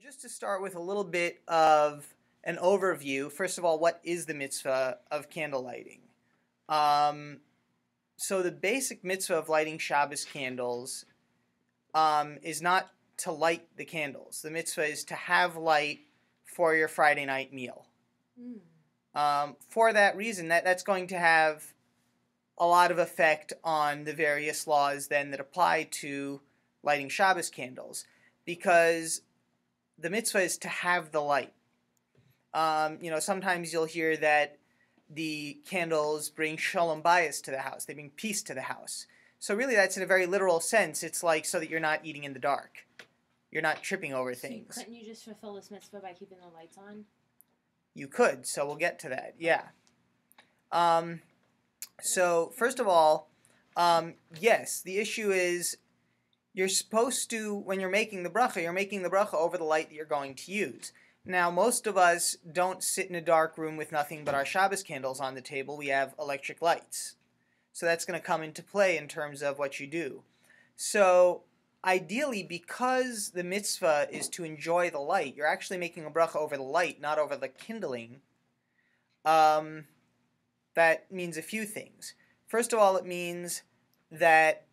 just to start with a little bit of an overview, first of all, what is the mitzvah of candle lighting? So the basic mitzvah of lighting Shabbos candles is not to light the candles. The mitzvah is to have light for your Friday night meal. For that reason, that's going to have a lot of effect on the various laws then that apply to lighting Shabbos candles, because the mitzvah is to have the light. Sometimes you'll hear that the candles bring shalom bayis to the house. They bring peace to the house. So really that's in a very literal sense. It's like so that you're not eating in the dark. You're not tripping over things. Couldn't you just fulfill this mitzvah by keeping the lights on? You could, so we'll get to that, yeah. So first of all, yes, the issue is you're supposed to, when you're making the bracha over the light that you're going to use. Now, most of us don't sit in a dark room with nothing but our Shabbos candles on the table. We have electric lights. So that's going to come into play in terms of what you do. So ideally, because the mitzvah is to enjoy the light, you're actually making a bracha over the light, not over the kindling. That means a few things. First of all, it means that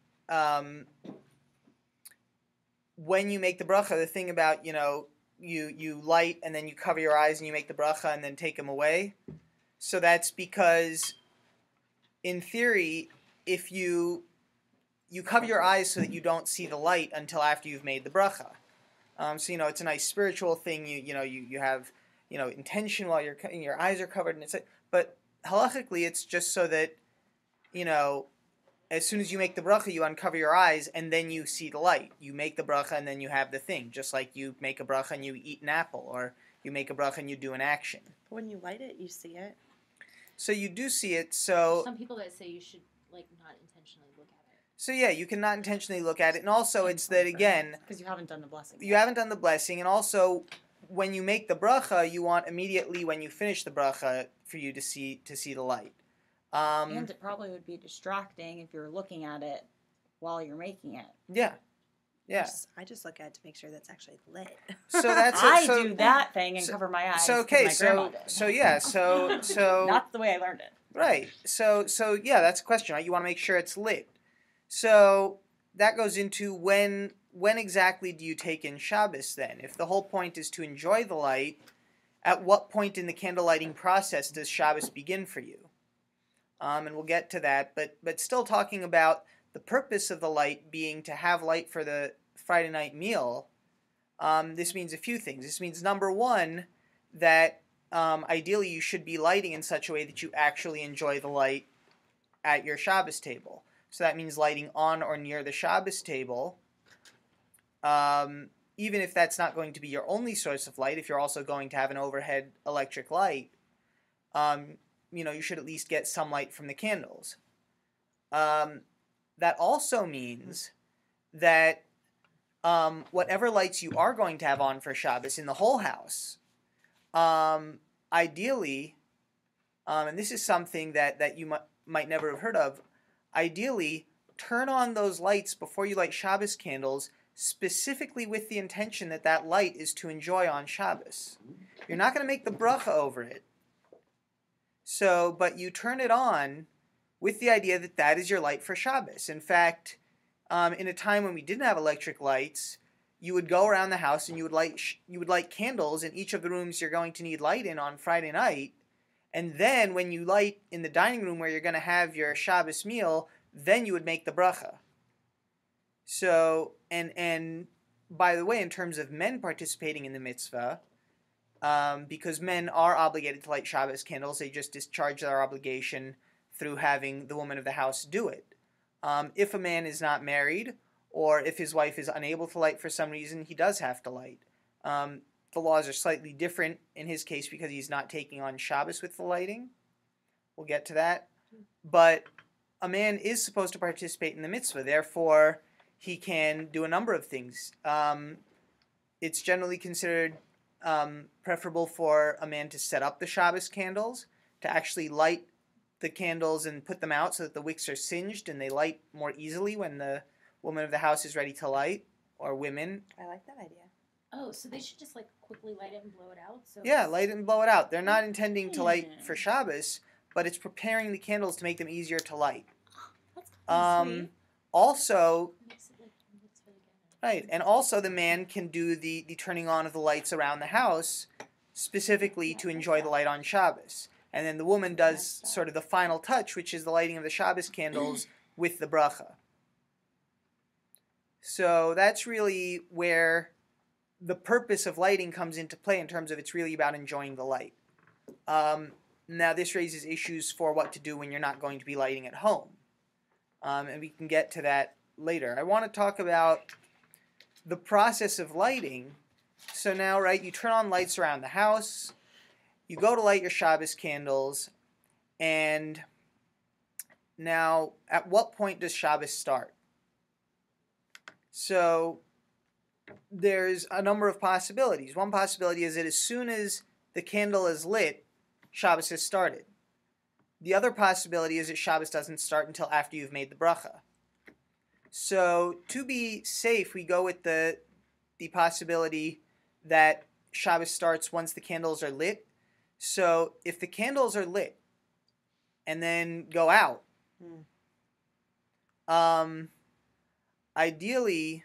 when you make the bracha, the thing about, you light and then you cover your eyes and you make the bracha and then take them away. So that's because, in theory, if you cover your eyes so that you don't see the light until after you've made the bracha. So it's a nice spiritual thing. You have intention while your eyes are covered, and but halachically it's just so that as soon as you make the bracha, you uncover your eyes, and then you see the light. You make the bracha, and then you have the thing. Just like you make a bracha and you eat an apple, or you make a bracha and you do an action. When you light it, you see it. So you do see it, so... Some people that say you should, not intentionally look at it. So yeah, you can not intentionally look at it, and also it's that, again... Because you haven't done the blessing. You haven't done the blessing, and also, when you make the bracha, you want immediately, when you finish the bracha, for you to see the light. And it probably would be distracting if you're looking at it while you're making it. Yeah. Yeah. I just look at it to make sure that's actually lit. So that's I do that thing and cover my eyes. So Not the way I learned it. Right. So yeah, that's a question, right? You want to make sure it's lit. So that goes into when exactly do you take in Shabbos then? If the whole point is to enjoy the light, at what point in the candle lighting process does Shabbos begin for you? And we'll get to that, but still talking about the purpose of the light being to have light for the Friday night meal, this means a few things. This means, number one, that ideally you should be lighting in such a way that you actually enjoy the light at your Shabbos table. So that means lighting on or near the Shabbos table, even if that's not going to be your only source of light. If you're also going to have an overhead electric light, you should at least get some light from the candles. That also means that whatever lights you are going to have on for Shabbos in the whole house, ideally, and this is something that you might never have heard of, ideally, turn on those lights before you light Shabbos candles, specifically with the intention that that light is to enjoy on Shabbos. You're not going to make the bracha over it. So, but you turn it on with the idea that that is your light for Shabbos. In fact, in a time when we didn't have electric lights, you would go around the house and you would light candles in each of the rooms you're going to need light in on Friday night. And then when you light in the dining room where you're going to have your Shabbos meal, then you would make the bracha. So, and by the way, in terms of men participating in the mitzvah, because men are obligated to light Shabbos candles, they just discharge their obligation through having the woman of the house do it. If a man is not married, or if his wife is unable to light for some reason, he does have to light. The laws are slightly different in his case because he's not taking on Shabbos with the lighting. We'll get to that. But a man is supposed to participate in the mitzvah, therefore he can do a number of things. It's generally considered preferable for a man to set up the Shabbos candles, to actually light the candles and put them out so that the wicks are singed and they light more easily when the woman of the house is ready to light, or women. I like that idea. Oh, so they should just like quickly light it and blow it out. So Yeah, it's- light it and blow it out. They're not intending to light Yeah. for Shabbos, but it's preparing the candles to make them easier to light. That's kind of sweet. Also, Makes it like mitzvah again. right, and also the man can do the turning on of the lights around the house specifically to enjoy the light on Shabbos. And then the woman does sort of the final touch, which is the lighting of the Shabbos candles with the bracha. So that's really where the purpose of lighting comes into play in terms of it's really about enjoying the light. Now this raises issues for what to do when you're not going to be lighting at home. And we can get to that later. I want to talk about the process of lighting. So now, right, you turn on lights around the house, you go to light your Shabbos candles, and now at what point does Shabbos start? So there's a number of possibilities. One possibility is that as soon as the candle is lit, Shabbos has started. The other possibility is that Shabbos doesn't start until after you've made the bracha. So to be safe, we go with the possibility that Shabbos starts once the candles are lit. So if the candles are lit and then go out, ideally,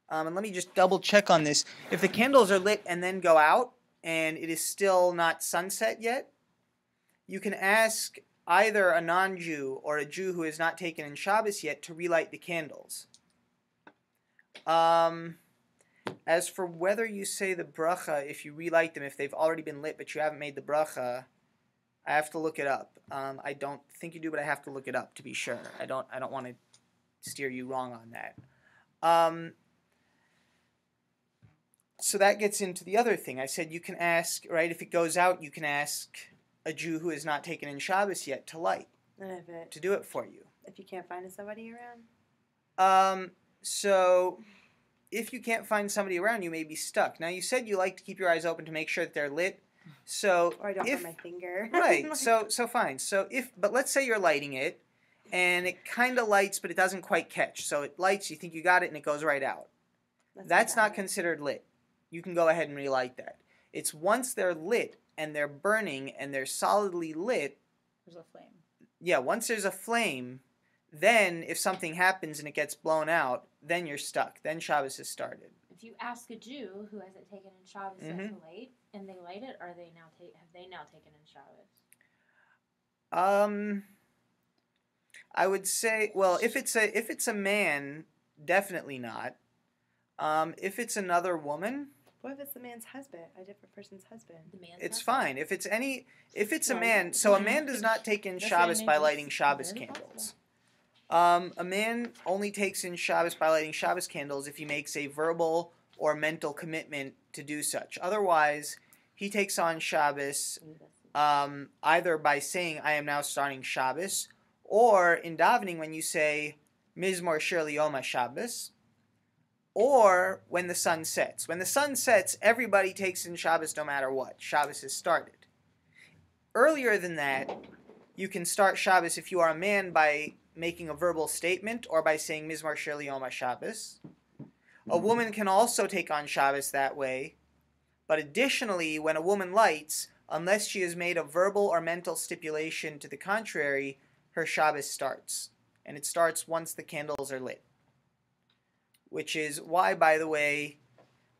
and let me just double check on this. If the candles are lit and then go out and it is still not sunset yet, you can ask either a non-Jew or a Jew who has not taken in Shabbos yet to relight the candles. As for whether you say the bracha, if you relight them, if they've already been lit but you haven't made the bracha, I have to look it up. I don't think you do, but I have to look it up to be sure. I don't want to steer you wrong on that. So that gets into the other thing. I said you can ask, right, if it goes out, you can ask a Jew who has not taken in Shabbos yet to light, And to do it for you. if you can't find somebody around? So if you can't find somebody around, you may be stuck. Now, you said you like to keep your eyes open to make sure that they're lit. So Or I don't if, burn my finger. right, so fine. So but let's say you're lighting it, and it kind of lights, but it doesn't quite catch. So it lights, you think you got it, and it goes right out. That's not considered lit. You can go ahead and relight that. It's once they're lit and they're burning and they're solidly lit. There's a flame. Yeah, once there's a flame, then if something happens and it gets blown out, then you're stuck. Then Shabbos has started. If you ask a Jew who hasn't taken in Shabbos yet to light, and they light it, have they now taken in Shabbos? I would say, well, if it's a man, definitely not. If it's another woman, What if it's the man's husband, a different person's husband? The man's it's not? fine. If it's a man, so a man does not take in Shabbos by lighting Shabbos candles. A man only takes in Shabbos by lighting Shabbos candles if he makes a verbal or mental commitment to do such. Otherwise, he takes on Shabbos either by saying, I am now starting Shabbos, or in davening when you say, Mizmor Shir Liyom Shabbos, or when the sun sets. When the sun sets, everybody takes in Shabbos no matter what. Shabbos has started. Earlier than that, you can start Shabbos if you are a man by making a verbal statement or by saying Mizmor Shir Liyom Shabbos. A woman can also take on Shabbos that way, but additionally, when a woman lights, unless she has made a verbal or mental stipulation to the contrary, her Shabbos starts. And it starts once the candles are lit. Which is why, by the way,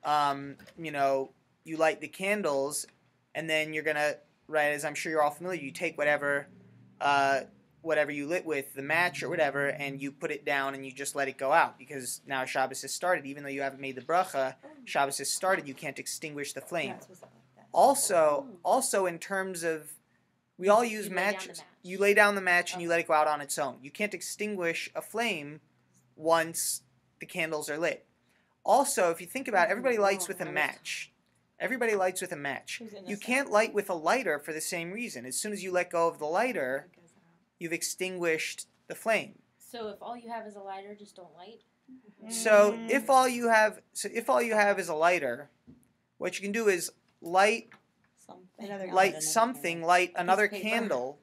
you light the candles, and then you're going to, right, as I'm sure you're all familiar, you take whatever you lit with, the match or whatever, and you put it down and you just let it go out, because now Shabbos has started. Even though you haven't made the bracha, Shabbos has started, you can't extinguish the flame. Yeah, it's supposed to look like that. Also in terms of, we all use You lay down the matches. match. You lay down the match and you let it go out on its own. You can't extinguish a flame once the candles are lit. Also, if you think about it, everybody lights with a match. Everybody lights with a match. You can't light with a lighter for the same reason. As soon as you let go of the lighter, It goes out. you've extinguished the flame. So if all you have is a lighter, just don't light. So if all you have is a lighter, what you can do is light Another another paper. candle.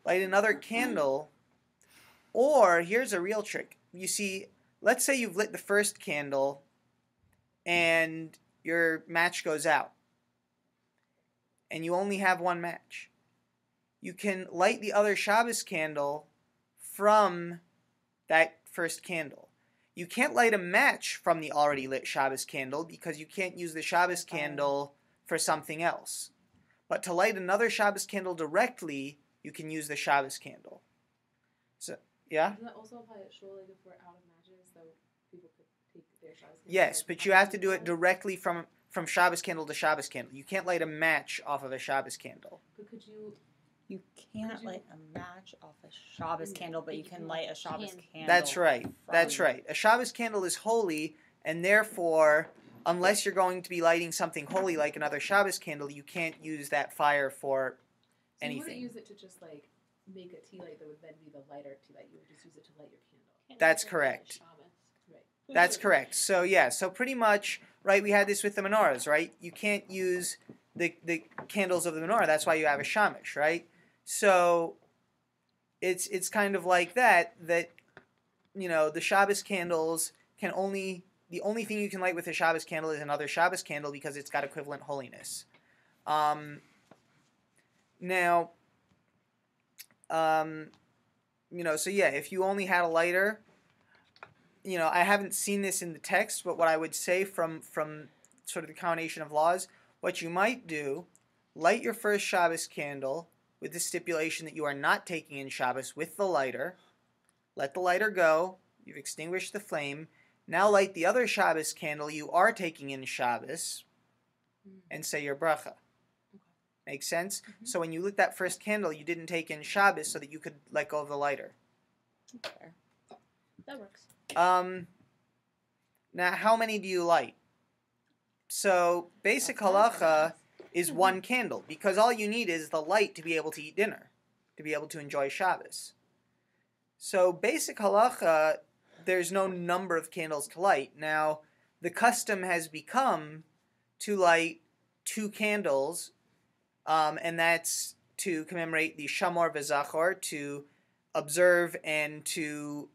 Light another candle. Or here's a real trick. You see, let's say you've lit the first candle and your match goes out, and you only have one match, you can light the other Shabbos candle from that first candle. You can't light a match from the already lit Shabbos candle because you can't use the Shabbos candle for something else. But to light another Shabbos candle directly, you can use the Shabbos candle. So, yeah? Doesn't that also apply at shul, like if we're out of matches, so people could take their Shabbos candle? Yes, but you have to do it directly from Shabbos candle to Shabbos candle. You can't light a match off of a Shabbos candle. But could you... You can't light a match off a Shabbos candle, but you can light a Shabbos candle. That's right. That's right. A Shabbos candle is holy, and therefore, unless you're going to be lighting something holy like another Shabbos candle, you can't use that fire for anything. So you wouldn't use it to just like make a tea light that would then be the lighter tea light. You would just use it to light your candle. That's correct. Right. That's correct. So yeah, so pretty much, right, we had this with the menorahs, right? You can't use the candles of the menorah. That's why you have a shamash, right? So it's kind of like that, you know, the Shabbos candles can only, the only thing you can light with a Shabbos candle is another Shabbos candle because it's got equivalent holiness. Now, you know, so yeah, if you only had a lighter, you know, I haven't seen this in the text, but what I would say from sort of the combination of laws, what you might do, light your first Shabbos candle with the stipulation that you are not taking in Shabbos with the lighter. Let the lighter go. You've extinguished the flame. Now light the other Shabbos candle you are taking in Shabbos and say your bracha. Makes sense? Mm-hmm. So when you lit that first candle, you didn't take in Shabbos so that you could let go of the lighter. Fair. That works. Now, how many do you light? So, basic halacha is one candle, because all you need is the light to be able to eat dinner, to be able to enjoy Shabbos. So, basic halacha, there's no number of candles to light. Now, the custom has become to light 2 candles, and that's to commemorate the Shamor v'Zachor, to observe and to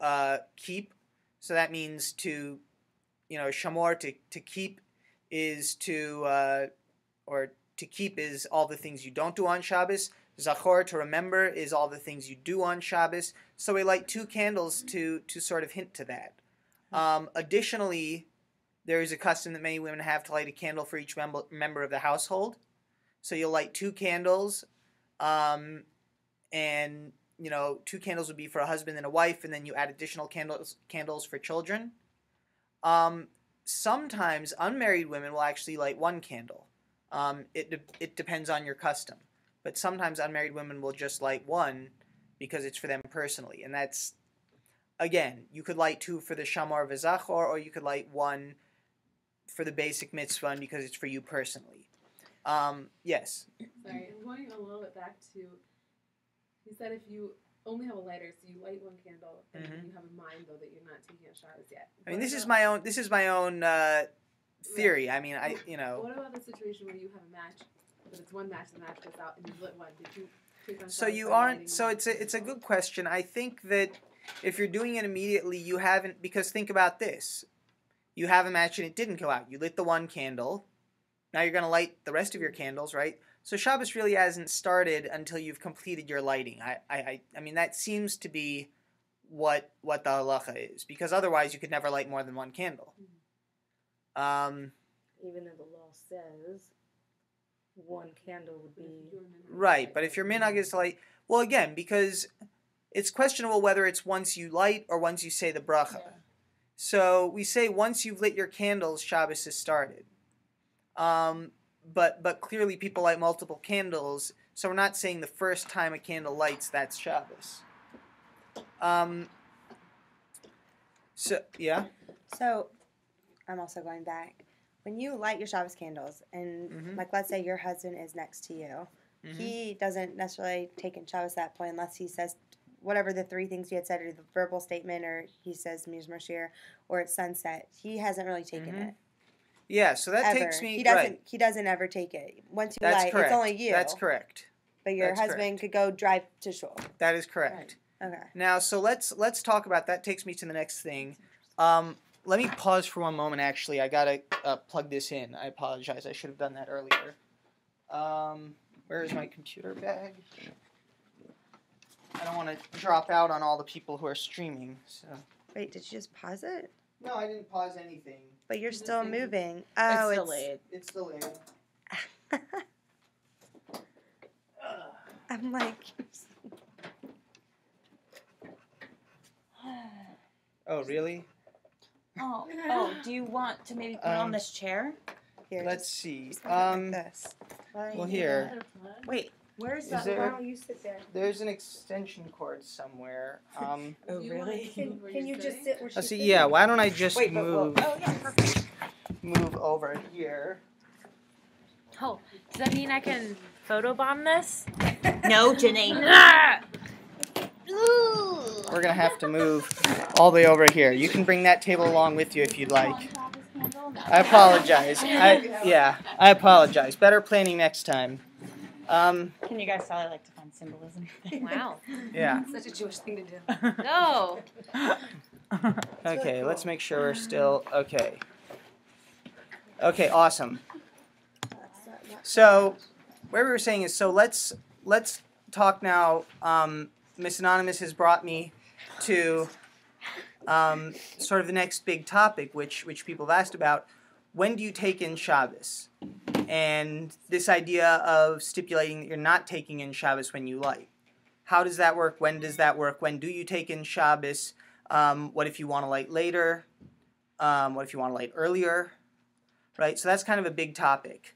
keep. So that means to, you know, Shamor, to keep is to, or to keep is all the things you don't do on Shabbos. Zachor, to remember, is all the things you do on Shabbos. So we light 2 candles to sort of hint to that. Additionally, there is a custom that many women have to light a candle for each member of the household. So you'll light 2 candles, and, you know, 2 candles would be for a husband and a wife, and then you add additional candles for children. Sometimes unmarried women will actually light 1 candle. It depends on your custom. But sometimes unmarried women will just light 1 because it's for them personally. And that's, again, you could light 2 for the Shamor v'Zachor, or you could light 1 for the basic mitzvah and because it's for you personally. Yes? Sorry, I'm going a little bit back to, you said if you only have a lighter, so you light 1 candle, and you have in mind, though, that you're not taking a Shabbos yet. I mean, this is my own theory. Right. I mean, you know. What about the situation where you have a match, but it's 1 match, the match goes out, and you lit 1? Did you take on So Shabbos you by aren't. lighting So one? it's a good question. I think that if you're doing it immediately, you haven't, because think about this: you have a match and it didn't go out. You lit the 1 candle. Now you're going to light the rest of your candles, right? So Shabbos really hasn't started until you've completed your lighting. I mean, that seems to be what the halacha is, because otherwise you could never light more than 1 candle. Even though the law says 1 candle would be... Right, but if your minhag is to light... Well, again, because it's questionable whether it's once you light or once you say the bracha. Yeah. So we say once you've lit your candles, Shabbos has started. But clearly people light multiple candles, so we're not saying the first time a candle lights, that's Shabbos. So, yeah? So, I'm also going back. When you light your Shabbos candles, and like let's say your husband is next to you, he doesn't necessarily take in Shabbos at that point unless he says whatever the 3 things you had said, or the verbal statement, or he says Mizmor Shir, or it's sunset. He hasn't really taken it. Yeah, so that Ever. takes me... He doesn't ever take it. Once you That's light, correct. it's only you. That's correct. But your That's husband correct. could go drive to shul. That is correct. Okay. Now, so let's talk about that. Takes me to the next thing. let me pause for one moment. Actually, I gotta plug this in. I apologize. I should have done that earlier. Where is my computer bag? I don't want to drop out on all the people who are streaming. So. Wait, did you just pause it? No, I didn't pause anything. But you're still moving. It's Oh, delayed. It's delayed. I'm like. Oh, really? Oh, do you want to maybe put it on this chair? Here, Let's just see. put it like this. Well, here. Wait, where's Is that? there- Why don't you sit there? There's an extension cord somewhere. Oh, Do you wanna really? sit where Can you're you just sitting? sit where Let's she's see. sitting? Yeah. Why don't I just Wait, but, move oh, yeah, perfect. move over here? Oh, does that mean I can photobomb this? No, Janine. We're gonna have to move all the way over here. You can bring that table along with you if you'd like. I apologize. I apologize. Better planning next time. Can you guys tell I like to find symbolism? Wow. Yeah. Such a Jewish thing to do. No. Okay, let's make sure we're still okay. Okay, awesome. So, where we were saying is, so let's talk now. Miss Anonymous has brought me to sort of the next big topic, which people have asked about. When do you take in Shabbos? And this idea of stipulating that you're not taking in Shabbos when you light. How does that work? When does that work? When do you take in Shabbos? What if you want to light later? What if you want to light earlier? Right? So that's kind of a big topic.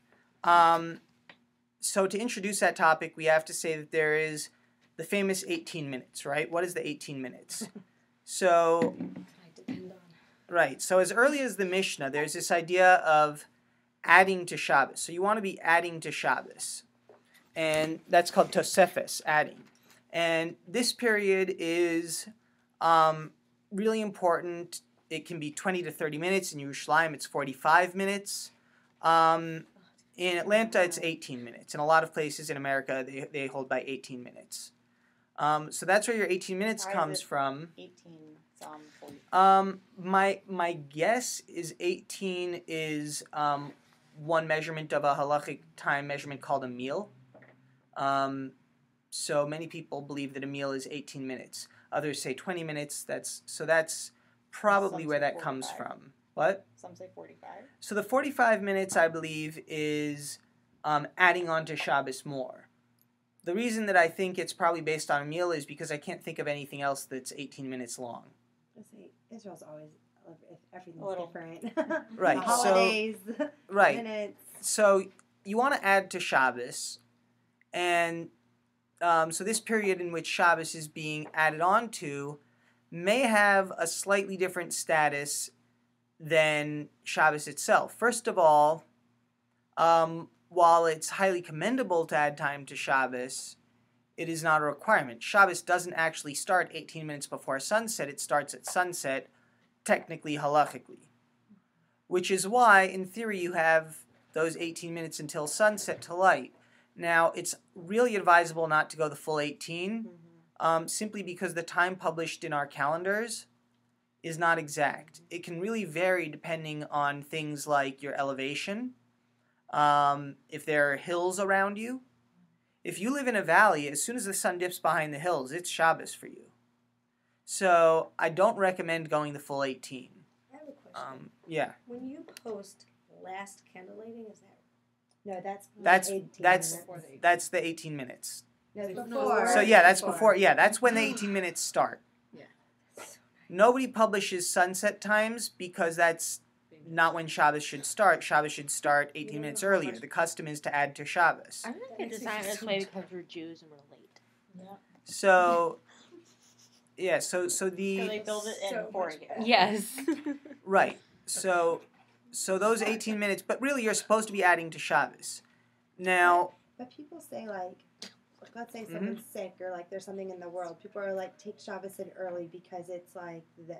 So to introduce that topic, we have to say that there is the famous 18 minutes, right? What is the 18 minutes? So, right. So as early as the Mishnah, there's this idea of adding to Shabbos. So you want to be adding to Shabbos. And that's called Tosefes, adding. And this period is really important. It can be 20 to 30 minutes. In Yerushalayim, it's 45 minutes. In Atlanta, it's 18 minutes. In a lot of places in America, they hold by 18 minutes. So that's where your 18 minutes Why is comes it from. 18, Psalm 40. My guess is 18 is one measurement of a halachic time measurement called a meal. So many people believe that a meal is 18 minutes. Others say 20 minutes. That's probably Some where say that comes 45. from. What? Some say 45. So the 45 minutes, I believe, is adding on to Shabbos more. The reason that I think it's probably based on a meal is because I can't think of anything else that's 18 minutes long. Let's see, Israel's always everything's A little. different. Right, The holidays, Right. minutes. So you want to add to Shabbos, and so this period in which Shabbos is being added on to may have a slightly different status than Shabbos itself. First of all, while it's highly commendable to add time to Shabbos, it is not a requirement. Shabbos doesn't actually start 18 minutes before sunset. It starts at sunset, technically halachically. Which is why, in theory, you have those 18 minutes until sunset to light. Now, it's really advisable not to go the full 18, simply because the time published in our calendars is not exact. It can really vary depending on things like your elevation, if there are hills around you. If you live in a valley, as soon as the sun dips behind the hills, it's Shabbos for you. So I don't recommend going the full 18. I have a question. Yeah. When you post last candle lighting, is that No, that's That's 18 that's minutes. that's the 18 minutes. No, it's No, before. So yeah, that's before. Yeah, that's when the 18 minutes start. Yeah. Nobody publishes sunset times because that's not when Shabbos should start. Shabbos should start 18 minutes earlier. The custom is to add to Shabbos. I think they designed it this way because we're Jews and we're late. So yeah, so So the they build it in So for much you. better. Yes. right. So those 18 minutes, but really you're supposed to be adding to Shabbos. Now, But people say like, let's say someone's sick or like there's something in the world. People are like, take Shabbos in early because it's like this.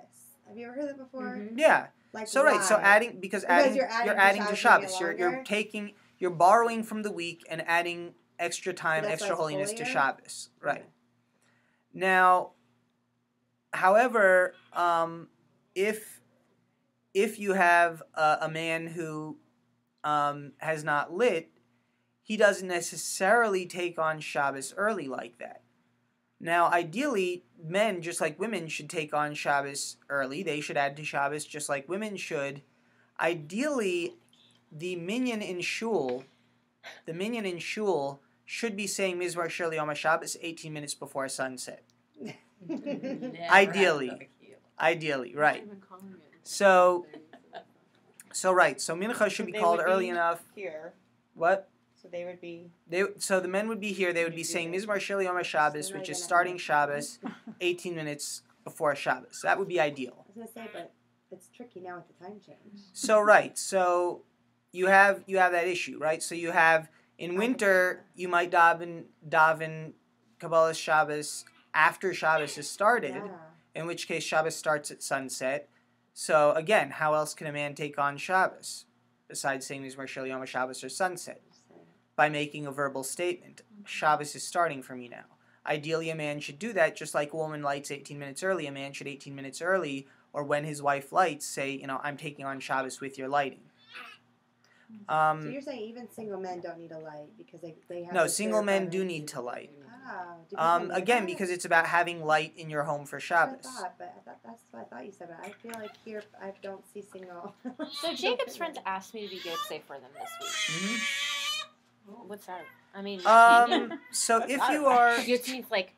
Have you ever heard that before? yeah. Like So right, so why? adding Because you're you're adding adding to to Shabbos. Shabbos, You're borrowing from the week and adding extra time, That's extra why it's holiness to holier? Shabbos. Right. Now, however, if if you have a man who has not lit, he doesn't necessarily take on Shabbos early like that. Now, ideally, men, just like women, should take on Shabbos early. They should add to Shabbos just like women should. Ideally, the minyan in shul should be saying Mizmar Shir Yom HaShabbos 18 minutes before sunset. Ideally, right. So mincha should be they called would early be enough. Here. What? So they would be. So the men would be here. They would be saying Mizmar Shir Yom HaShabbos, which is starting Shabbos 18 minutes before Shabbos. That would be ideal. I was gonna say, but it's tricky now with the time change. So right. So you have that issue, right? So you have in winter you might daven Kabbalah Shabbos after Shabbos has started, Yeah. in which case Shabbos starts at sunset. So again, how else can a man take on Shabbos besides saying Mizmar Shir Yom HaShabbos or sunset? By making a verbal statement. Shabbos is starting for me now. Ideally, a man should do that just like a woman lights 18 minutes early. A man should 18 minutes early, or when his wife lights, say, I'm taking on Shabbos with your lighting. So you're saying even single men don't need a light because they have. No, to single purify men do their- need to light. Oh, did people know Again, that? because it's about having light in your home for That's what I Shabbos. thought, but that's what I thought you said. But I feel like here I don't see single. So Jacob's friends asked me to be good say for them this week. What's that? I mean, So if you are, it means like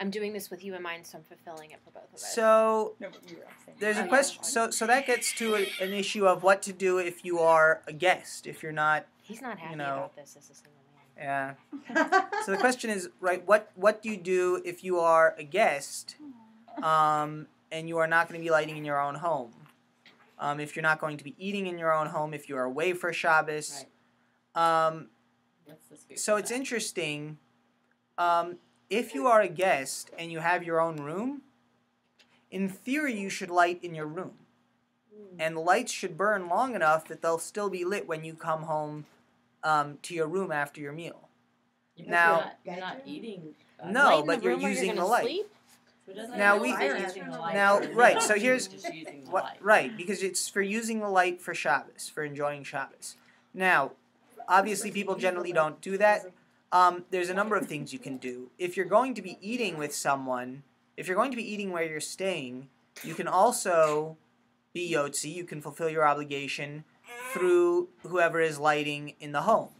I'm doing this with you in mind, so I'm fulfilling it for both of us. so No, but you were saying. there's a yeah. question. So that gets to an issue of what to do if you are a guest. If you're not, He's not happy know. about this as a single man. yeah. So the question is, right? What do you do if you are a guest, and you are not going to be lighting in your own home? If you're not going to be eating in your own home, if you are away for Shabbos, so it's interesting. If you are a guest and you have your own room, in theory you should light in your room, and the lights should burn long enough that they'll still be lit when you come home to your room after your meal. Now, you're not eating. No, Light in but the you're room where using gonna the light. sleep? Now we- right, so here's just using the What, light. right, because it's for using the light for Shabbos, for enjoying Shabbos. Now, obviously people generally don't do that. There's a number of things you can do. If you're going to be eating with someone, if you're going to be eating where you're staying, you can also be yotzi, you can fulfill your obligation through whoever is lighting in the home.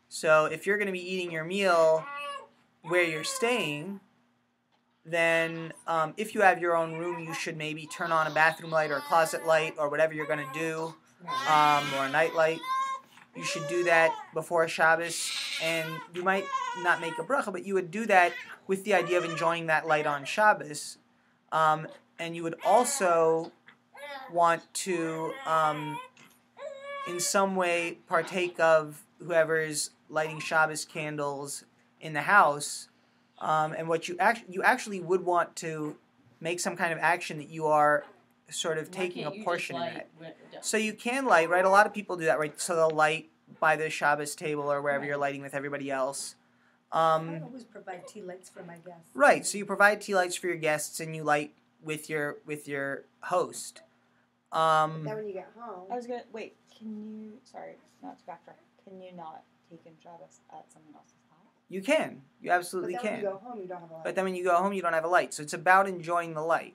So if you're going to be eating your meal where you're staying, then if you have your own room, you should maybe turn on a bathroom light or a closet light or whatever you're going to do, or a night light. You should do that before Shabbos, and you might not make a bracha, but you would do that with the idea of enjoying that light on Shabbos. And you would also want to, in some way, partake of whoever's lighting Shabbos candles in the house. And what you actually would want to make some kind of action that you are sort of taking a portion in that. So you can light, right? A lot of people do that, right? So they'll light by the Shabbos table or wherever you're lighting with everybody else. I always provide tea lights for my guests. Right. So you provide tea lights for your guests and you light with your host. Then when you get home, I was gonna wait. Can you? Sorry, not to backtrack. Can you not take in Shabbos at someone else's house? You can. You absolutely but then can. when you go home, you don't have a light. But then when you go home, you don't have a light. So it's about enjoying the light.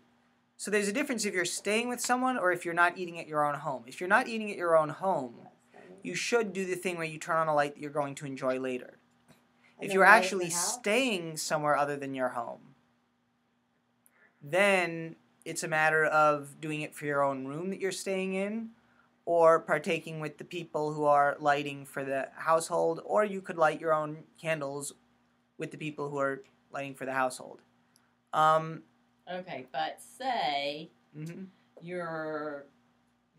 So there's a difference if you're staying with someone or if you're not eating at your own home. If you're not eating at your own home, you should do the thing where you turn on a light that you're going to enjoy later. And If then you're light in actually the house? staying somewhere other than your home, then it's a matter of doing it for your own room that you're staying in, or partaking with the people who are lighting for the household, or you could light your own candles with the people who are lighting for the household. Okay, but say Mhm. you're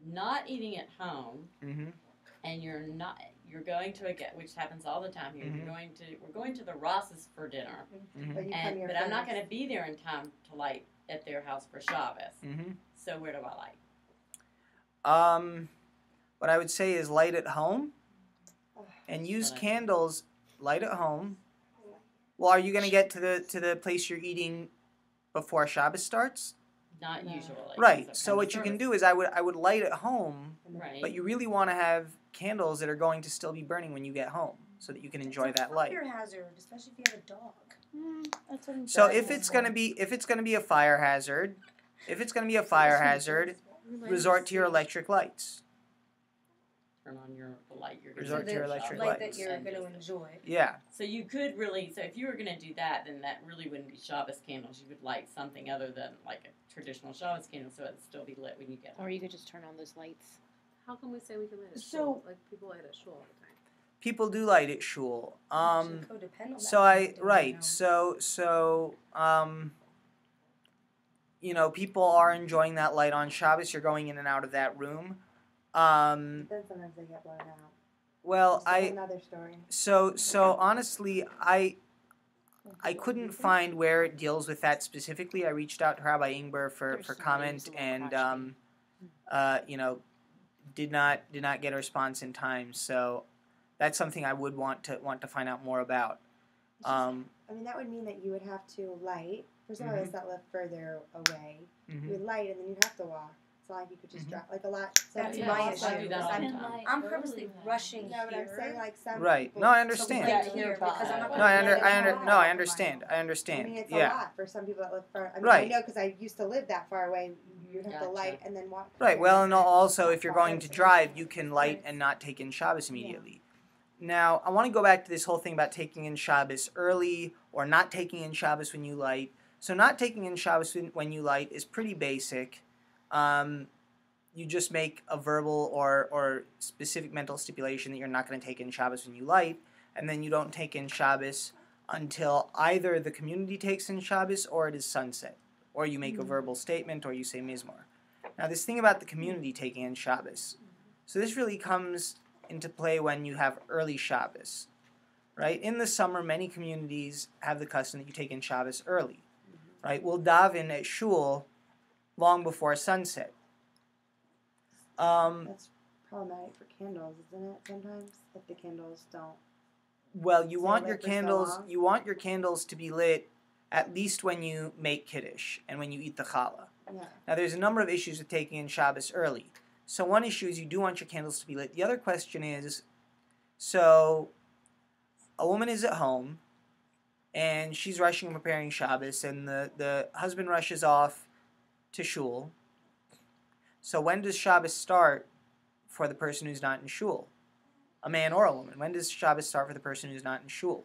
not eating at home Mhm. and you're going to which happens all the time here. Mhm. We're going to the Rosses for dinner, Mhm. But you come here but I'm not first. going to be there in time to light at their house for Shabbos. Mhm. So where do I light? What I would say is light at home, and use But I- candles. Light at home. Well, are you going to get to the place you're eating before Shabbos starts? Not No. usually. Right. It's a So kind what of you can service. do is I would light at home, Right. but you really want to have candles that are going to still be burning when you get home, so that you can enjoy that light. Fire hazard, especially if you have a dog. That's an So interesting if it's point. gonna be a fire hazard, resort to your electric lights. Turn on the light you're going Resort to your to electric light lights. that you're going to enjoy. Yeah. So you could really, so if you were going to do that, then that really wouldn't be Shabbos candles. You would light something other than like a traditional Shabbos candle, so it'd still be lit when you get home. Or you could just turn on those lights. How can we say we can light a So- shul? Like people light a shul all the time. People do light at shul. Actually codependent on So that I kind of thing, right. you know. So you know, people are enjoying that light on Shabbos. You're going in and out of that room. Then sometimes they get blown out. Well, That's a whole another story. so honestly, I couldn't find where it deals with that specifically. I reached out to Rabbi Ingber for There's some comment names a little and you know, did not get a response in time. So that's something I would want to find out more about. I mean, that would mean that you would have to light. For some of us that live further away, you would light and then you'd have to walk. It's not like you could just drive. Like a lot. That's Yeah, my I issue. do that all the I'm, time. I'm purposely rushing No, but I'm here. saying like some. Right. people- No, I So understand. we light here because I'm not No, gonna I light at home. I understand. I I understand. mean, it's Yeah. a lot for some people that live far. I mean, Right. I know because I used to live that far away. You'd have to Gotcha. light and then walk. Right. there. Well, and also if you're going to drive, you can light and not take in Shabbos immediately. Now, I want to go back to this whole thing about taking in Shabbos early or not taking in Shabbos when you light. So not taking in Shabbos when you light is pretty basic. You just make a verbal or specific mental stipulation that you're not going to take in Shabbos when you light, and then you don't take in Shabbos until either the community takes in Shabbos or it is sunset, or you make a verbal statement or you say mizmor. Now, this thing about the community taking in Shabbos, so this really comes into play when you have early Shabbos, right? In the summer, many communities have the custom that you take in Shabbos early, right? We'll daven at shul long before sunset. That's problematic for candles, isn't it? Sometimes if the candles don't. Well, you Stay want lit your for so candles. long? You want your candles to be lit at least when you make kiddush and when you eat the challah. Yeah. Now, there's a number of issues with taking in Shabbos early. So one issue is you do want your candles to be lit. The other question is, so a woman is at home, and she's rushing and preparing Shabbos, and the husband rushes off to shul. So when does Shabbos start for the person who's not in shul? A man or a woman. When does Shabbos start for the person who's not in shul?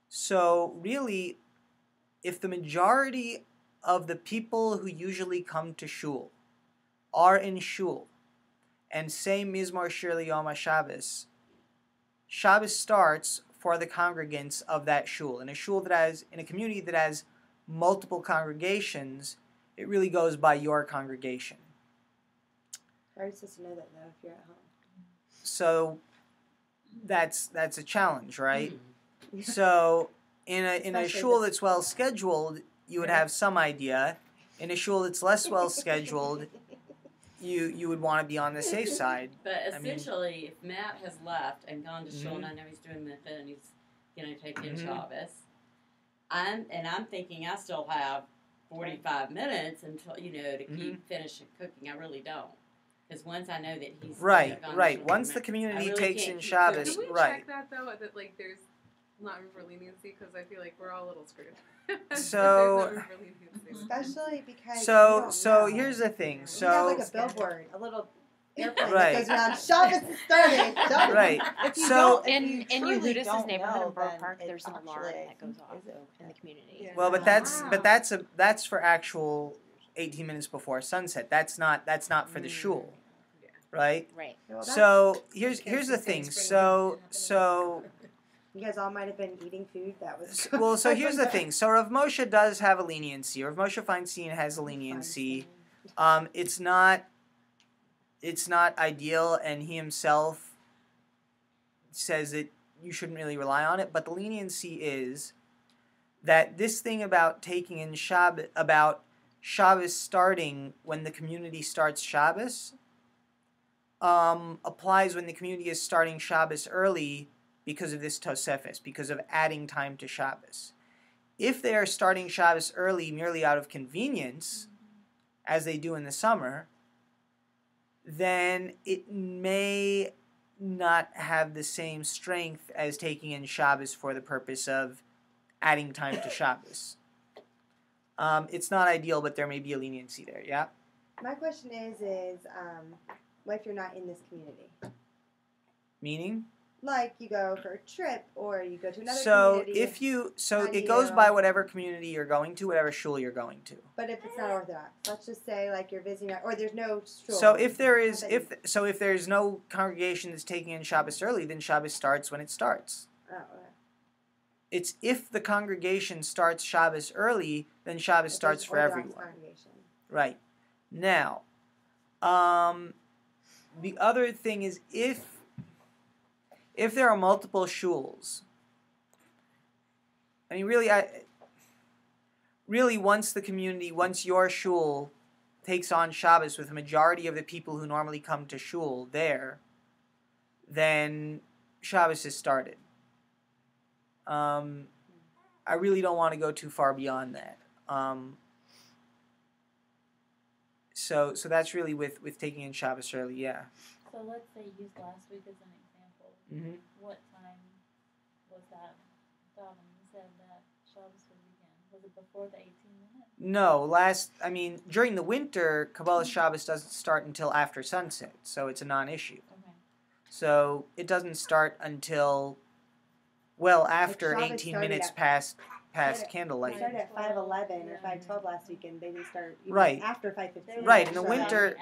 So really, if the majority of the people who usually come to shul are in shul and say Mizmor Shir L'Yom HaShabbos, Shabbos starts for the congregants of that shul. In a community that has multiple congregations, it really goes by your congregation. How are you supposed to know that though if you're at home? So that's a challenge, right? So in a Especially shul the- that's well scheduled, you would have some idea. In a shul that's less well scheduled, you would want to be on the safe side. But I mean- essentially, if Matt has left and gone to shul, Mhm. and I know he's doing mitzvah and he's going to take in Mhm. Shabbos, I'm thinking I still have 45 minutes until to keep finishing cooking. I really don't, because once I know that he's Right, gone to right. shul, Once I the community really takes can't in keep Shabbos, Can we right. check that though? That like there's not room for leniency because I feel like we're all a little screwed. So- There's no room for leniency. Especially because. So you don't so know. here's the thing. You have So like a billboard, a little airplane Right. that goes around. Shabbos is starting. Shabbos. right. If you So- don't, if In you Yehudis' truly don't neighborhood know, in Borough then Park, it's there's an alarm actually- that goes off is it? in the community. Yeah. Well, but Wow. that's for actual 18 minutes before sunset. That's not for the shul, Yeah. right? Right. Well, that's- So here's Because the he's thing. saying spring So You guys all might have been eating food that was. well, so here's the thing. So Rav Moshe does have a leniency. Rav Moshe Feinstein has a leniency. It's not ideal, and he himself says that you shouldn't really rely on it. But the leniency is that this thing about taking in Shabbos starting when the community starts Shabbos applies when the community is starting Shabbos early because of this Tosefes, because of adding time to Shabbos. If they are starting Shabbos early merely out of convenience, as they do in the summer, then it may not have the same strength as taking in Shabbos for the purpose of adding time to Shabbos. It's not ideal, but there may be a leniency there, yeah? My question is what if you're not in this community? Meaning? Like you go for a trip or you go to another So community. it goes by whatever community you're going to, whatever shul you're going to. But if it's not Orthodox, let's just say like you're visiting, or there's no shul. So if there's no congregation that's taking in Shabbos early, then Shabbos starts when it starts. Oh, okay. It's if the congregation starts Shabbos early, then Shabbos starts for everyone. Right. Now, the other thing is if there are multiple shuls, I mean, really, once your shul takes on Shabbos with a majority of the people who normally come to shul there, then Shabbos is started. I really don't want to go too far beyond that. So that's really with taking in Shabbos early, yeah. So let's say use last week as an example. Mm-hmm. What time was that? Dom, you said that Shabbos would begin. Was it before the 18 minutes? No, during the winter, Kabbalah Shabbos doesn't start until after sunset, so it's a non-issue. Okay. So it doesn't start until well after Shabbos 18 minutes past candlelight. It started at 5:11 or 5:12 last week, and they didn't start even Right. after 5:15. Right, in the So- winter,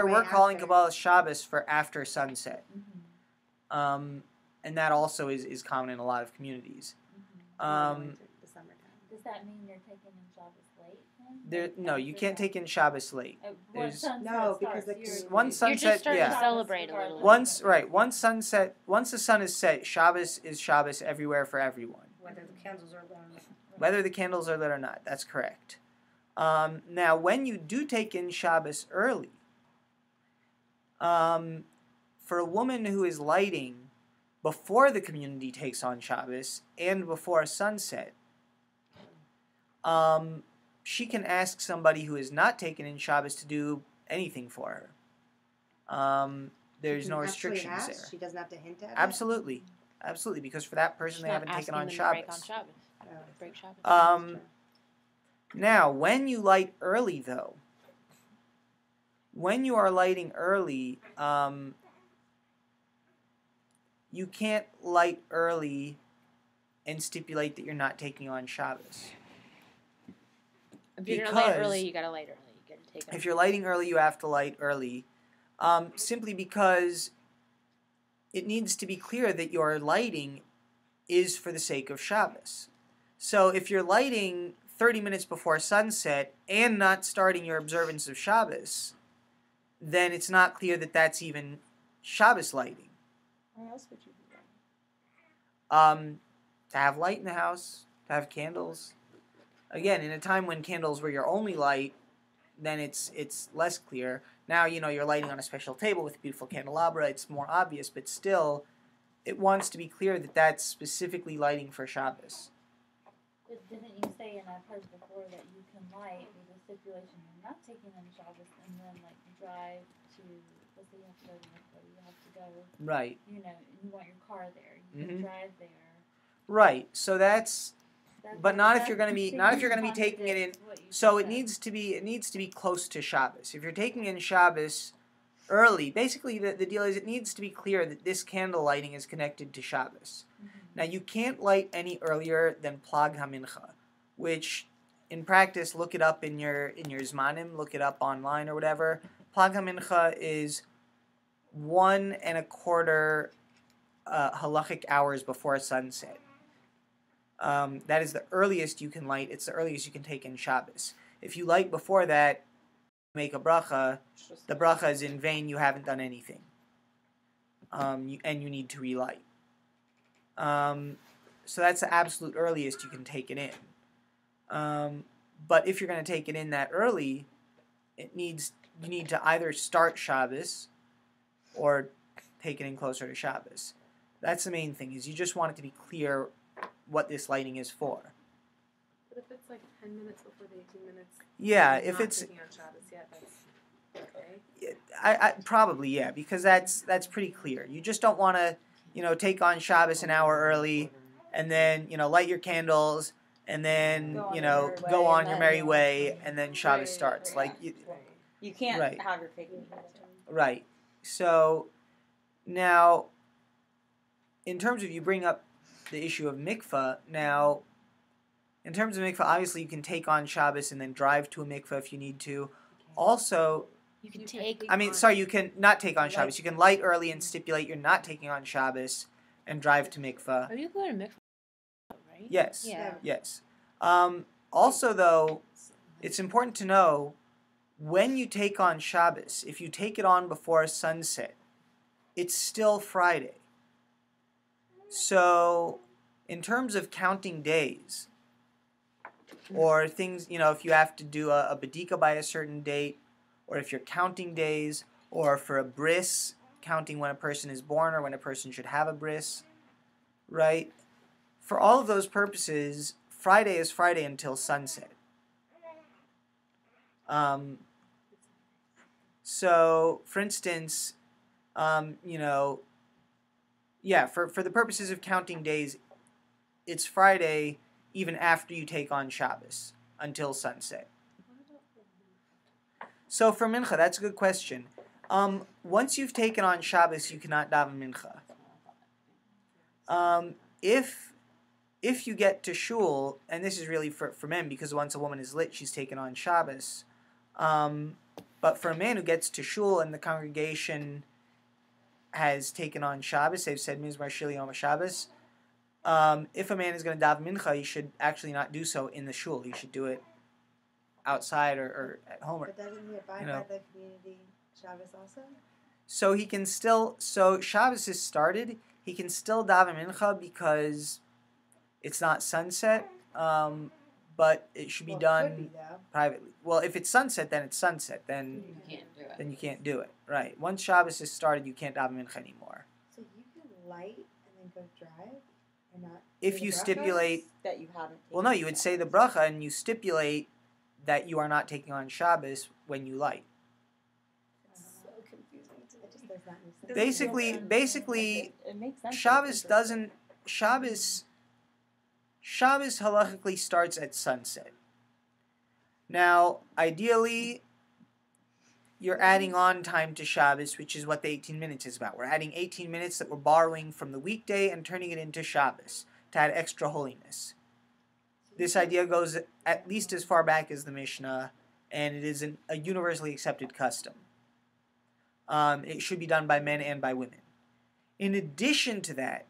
way we're calling after. Kabbalah Shabbos for after sunset. Mm-hmm. And that also is common in a lot of communities. The summertime. Does that mean you're taking in Shabbos late then? No, you can't take in Shabbos late. There's- No, because Once You're just sunset, starting to yeah. celebrate a little. Once the sun is set, Shabbos is Shabbos everywhere for everyone. Whether the candles are lit or not. Whether the candles are lit or not, that's correct. Now, when you do take in Shabbos early, for a woman who is lighting before the community takes on Shabbos and before sunset, she can ask somebody who is not taken in Shabbos to do anything for her. There's no restrictions there. She doesn't have to hint at it. Absolutely, because for that person they haven't taken on Shabbos. Break Shabbos. Now, when you light early, though, when you are lighting early, you can't light early and stipulate that you're not taking on Shabbos. If you're gonna light early, you gotta light early. You gotta take. If you're lighting early, you have to light early, simply because it needs to be clear that your lighting is for the sake of Shabbos. So if you're lighting 30 minutes before sunset and not starting your observance of Shabbos, then it's not clear that that's even Shabbos lighting. Why else would you do that? To have light in the house, to have candles. Again, in a time when candles were your only light, then it's less clear. Now, you're lighting on a special table with a beautiful candelabra, it's more obvious, but still, it wants to be clear that that's specifically lighting for Shabbos. But didn't you say in that part before that you can light with a stipulation you're not taking on Shabbos and then drive to, let's say you have to go to Mikvah, you have to go, Right. you want your car there, you can drive there. Right. So that's but not if you're going to be taking it in. So it needs to be close to Shabbos. If you're taking in Shabbos early, basically the deal is it needs to be clear that this candle lighting is connected to Shabbos. Now you can't light any earlier than Plag HaMincha, which in practice, look it up in your Zmanim, look it up online or whatever. Plag HaMincha is 1 1/4 halachic hours before sunset. That is the earliest you can light. It's the earliest you can take in Shabbos. If you light before that, make a bracha. The bracha is in vain. You haven't done anything. And you need to relight. So that's the absolute earliest you can take it in. But if you're going to take it in that early, you need to either start Shabbos or take it in closer to Shabbos. That's the main thing, is you just want it to be clear what this lighting is for. But if it's it's like 10 minutes before the 18 minutes. Yeah, you're if not it's taking on Shabbos yet, that's okay. I probably, yeah, because that's pretty clear. You just don't want to, take on Shabbos an hour early, and then light your candles, and then Go on your merry go way, on and your then- merry way, and then Shabbos Right, starts. yeah. Like You can't Right. have your cake and eat it. right. So now, in terms of you bring up the issue of mikvah, now, in terms of mikvah, obviously you can take on Shabbos and then drive to a mikvah if you need to. Also, You can take. you can not take on Shabbos. You can light early and stipulate you're not taking on Shabbos and drive to mikvah. Are you going to mikvah? Right? Yes. Yeah. Yes. Also, though, it's important to know when you take on Shabbos, if you take it on before sunset, it's still Friday. So, in terms of counting days, or things, if you have to do a badika by a certain date, or if you're counting days, or for a bris, counting when a person is born or when a person should have a bris, right? For all of those purposes, Friday is Friday until sunset. So, for instance, for the purposes of counting days, it's Friday even after you take on Shabbos until sunset. So for mincha, that's a good question. Once you've taken on Shabbos, you cannot daven mincha. If you get to shul, and this is really for men, because once a woman is lit, she's taken on Shabbos. But for a man who gets to shul and the congregation has taken on Shabbos, they've said Mizmar Shir Yom HaShabbos, if a man is going to daven mincha, he should actually not do so in the shul. He should do it outside or at home. But doesn't he abide by the community Shabbos also? So he can still, Shabbos is started, he can still daven mincha because it's not sunset, but it should be done privately. Well, if it's sunset, then it's sunset. Then You can't do it. Then you can't do it. Right. Once Shabbos is started, you can't daven mincha anymore. So you can light and then go drive and not. If do you the bracha? stipulate, That you haven't. well, no, you would say the bracha and you stipulate that you are not taking on Shabbos when you light. So confusing to It just does not make sense. Basically, It makes sense. Shabbos doesn't. Shabbos halachically starts at sunset. Now, ideally, you're adding on time to Shabbos, which is what the 18 minutes is about. We're adding 18 minutes that we're borrowing from the weekday and turning it into Shabbos to add extra holiness. This idea goes at least as far back as the Mishnah, and it is a universally accepted custom. It should be done by men and by women. In addition to that,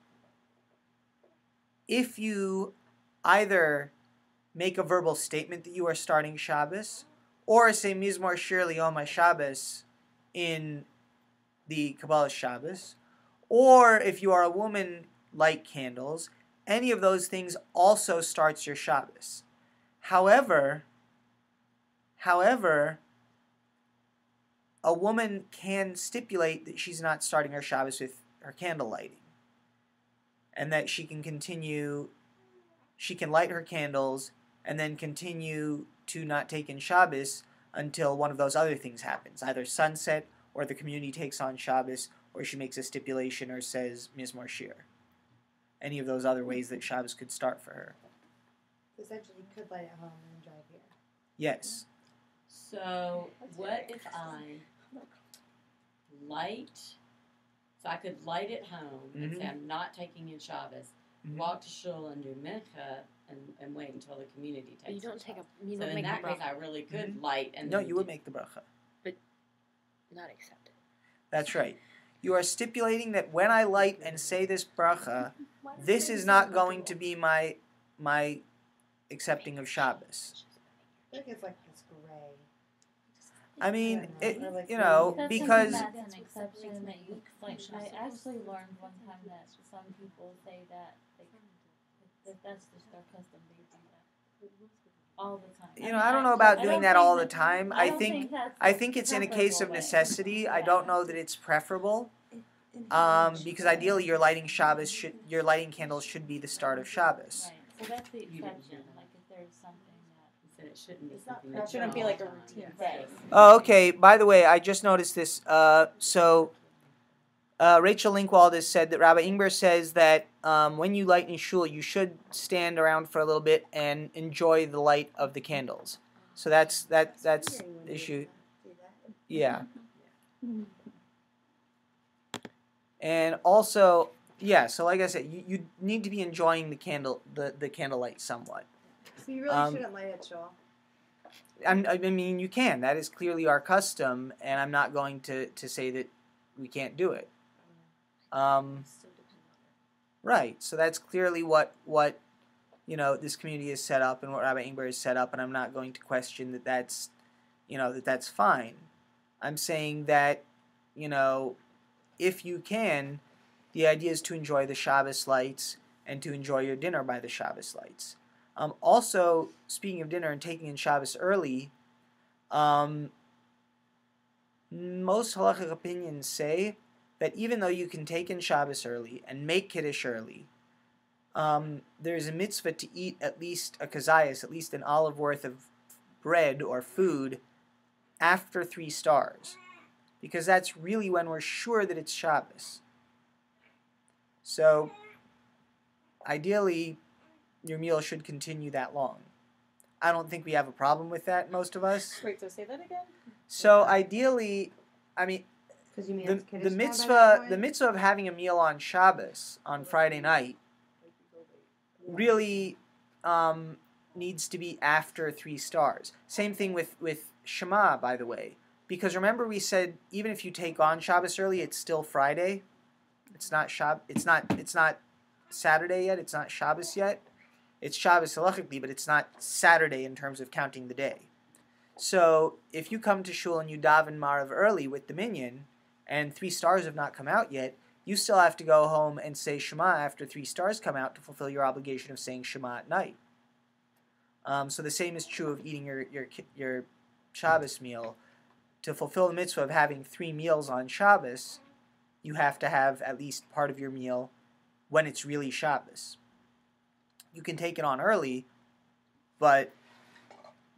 if you either make a verbal statement that you are starting Shabbos, or say Mizmor Shir Yom HaShabbos in the Kabbalah Shabbos, or if you are a woman, light candles, any of those things also starts your Shabbos. However, a woman can stipulate that she's not starting her Shabbos with her candle lighting, and that she can light her candles and then continue to not take in Shabbos until one of those other things happens, either sunset, or the community takes on Shabbos, or she makes a stipulation or says Mizmor Shir. Any of those other ways that Shabbos could start for her. Essentially, you could light at home and then drive here. Yes. So what if I light? So I could light at home and say I'm not taking in Shabbos. Walk to shul and do mincha and wait until the community takes. You don't take a. You So don't in make that the case, bracha. I really could light and. No, then you would do- make the bracha. Not accepted. That's right. You are stipulating that when I light and say this bracha, this is not going to be my accepting of Shabbos. I think it's like this gray. I mean, Because because that's an exception that you like. I actually learned one time that some people say that that's just their custom. They do that all the time. I don't know about doing that all the time. I don't think that's it's in a case of preferable, but- necessity. I don't know that it's preferable. Because ideally, your lighting candles should be the start of Shabbos. Right. So that's the exception. Like if there's something said it shouldn't be It's not something It shouldn't be like a all the routine time. thing. Oh, okay. By the way, I just noticed this. Rachel Linkwald has said that Rabbi Ingber says that when you light in shul, you should stand around for a little bit and enjoy the light of the candles. So that's the issue. Yeah. And also, yeah. So like I said, you need to be enjoying the candlelight somewhat. So you really shouldn't light at shul. I mean, you can. That is clearly our custom, and I'm not going to say that we can't do it. Right. So that's clearly what this community is set up and what Rabbi Ingber is set up, and I'm not going to question that that's fine. I'm saying that, if you can, the idea is to enjoy the Shabbos lights and to enjoy your dinner by the Shabbos lights. Also, speaking of dinner and taking in Shabbos early, most halachic opinions say that even though you can take in Shabbos early and make Kiddush early, there's a mitzvah to eat at least a kazayas, at least an olive worth of bread or food after 3 stars, because that's really when we're sure that it's Shabbos. So, ideally, your meal should continue that long. I don't think we have a problem with that, most of us. Wait, so say that again? So, ideally, I mean, the mitzvah of having a meal on Shabbos, on Friday night, really needs to be after 3 stars. Same thing with Shema, by the way. Because remember we said even if you take on Shabbos early, it's still Friday. It's not Saturday yet. It's not Shabbos yet. It's Shabbos halachically, but it's not Saturday in terms of counting the day. So if you come to shul and you daven Marav early with the minyan, and 3 stars have not come out yet, you still have to go home and say Shema after 3 stars come out to fulfill your obligation of saying Shema at night. So the same is true of eating your Shabbos meal. To fulfill the mitzvah of having 3 meals on Shabbos, you have to have at least part of your meal when it's really Shabbos. You can take it on early, but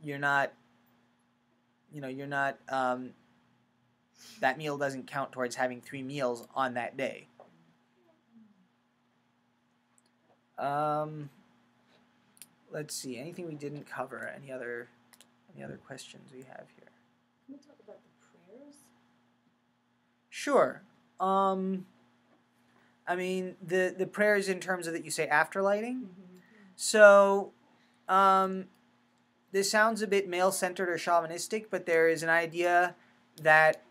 you're not, that meal doesn't count towards having 3 meals on that day. Let's see. Anything we didn't cover? Any other questions we have here? Can we talk about the prayers? Sure. I mean the prayers in terms of that you say after lighting. Mm-hmm. So, this sounds a bit male-centered or chauvinistic, but there is an idea that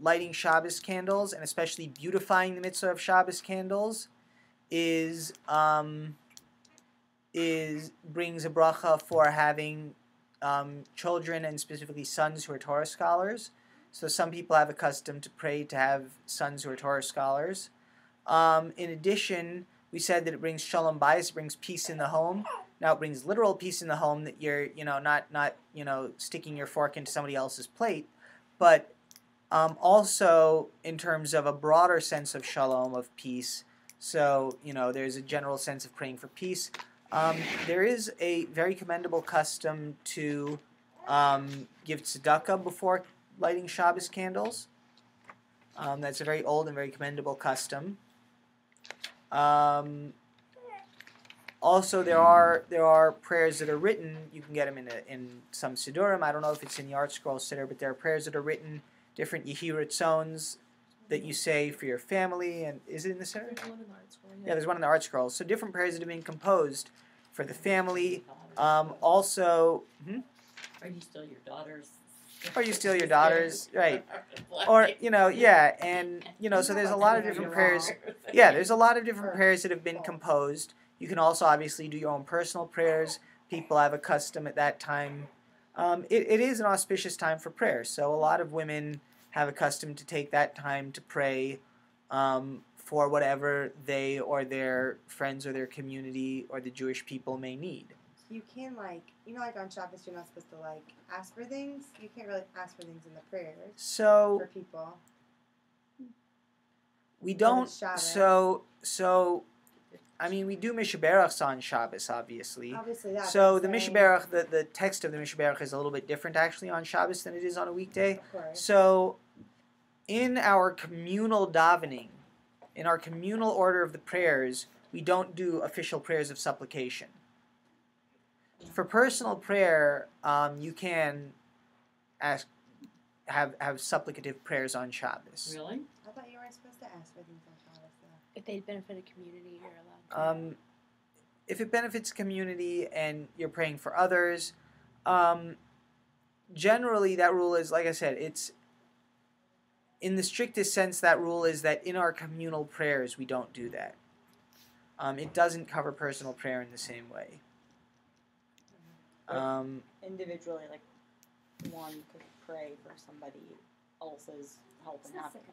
lighting Shabbos candles, and especially beautifying the mitzvah of Shabbos candles, brings a bracha for having children, and specifically sons who are Torah scholars. So some people have a custom to pray to have sons who are Torah scholars. In addition, we said that it brings shalom bayis, it brings peace in the home. Now it brings literal peace in the home, that you're not sticking your fork into somebody else's plate, but also in terms of a broader sense of shalom, of peace. So there's a general sense of praying for peace. There is a very commendable custom to give tzedakah before lighting Shabbos candles. That's a very old and very commendable custom. Also, there are prayers that are written. You can get them in some sidurim. I don't know if it's in the Art Scroll Siddur, but there are prayers that are written, different Yehi Ritzonos that you say for your family. And is it in the siddur? There's one in the Art Scroll, Yeah, there's one in the Art Scroll. So different prayers that have been composed for the family. Also, Are you still your daughter's? or you steal your daughters, right? Or yeah, and so there's a lot of different prayers. Yeah, there's a lot of different prayers that have been composed. You can also obviously do your own personal prayers. People have a custom at that time. It is an auspicious time for prayer, so a lot of women have a custom to take that time to pray for whatever they or their friends or their community or the Jewish people may need. You can like on Shabbos you're not supposed to ask for things. You can't really ask for things in the prayers So for people. we don't. Shabbos. So I mean, we do Mishaberachs on Shabbos, obviously. Obviously that. So but the saying- Mishaberach, the text of the Mishaberach is a little bit different actually on Shabbos than it is on a weekday. Of course. So in our communal davening, in our communal order of the prayers, we don't do official prayers of supplication. For personal prayer, you can have supplicative prayers on Shabbos. Really? I thought you weren't supposed to ask for things on Shabbos, though. If they benefit a community, you're allowed to. If it benefits community and you're praying for others, generally that rule is, like I said, it's in the strictest sense, that rule is that in our communal prayers we don't do that. It doesn't cover personal prayer in the same way. Individually, like one could pray for somebody else's help and happiness.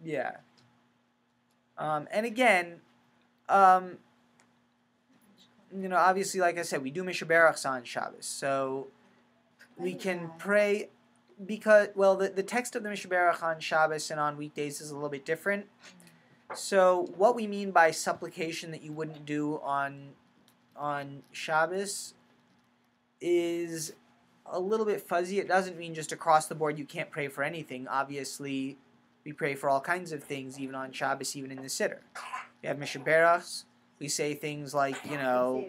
Yeah. And again, obviously, like I said, we do Mishaberachs on Shabbos, so we can pray because, well, the text of the Mishaberach on Shabbos and on weekdays is a little bit different. So what we mean by supplication that you wouldn't do on Shabbos is a little bit fuzzy. It doesn't mean just across the board you can't pray for anything. Obviously, we pray for all kinds of things, even on Shabbos, even in the Siddur. We have Mishaberachs. We say things like, V'sechazena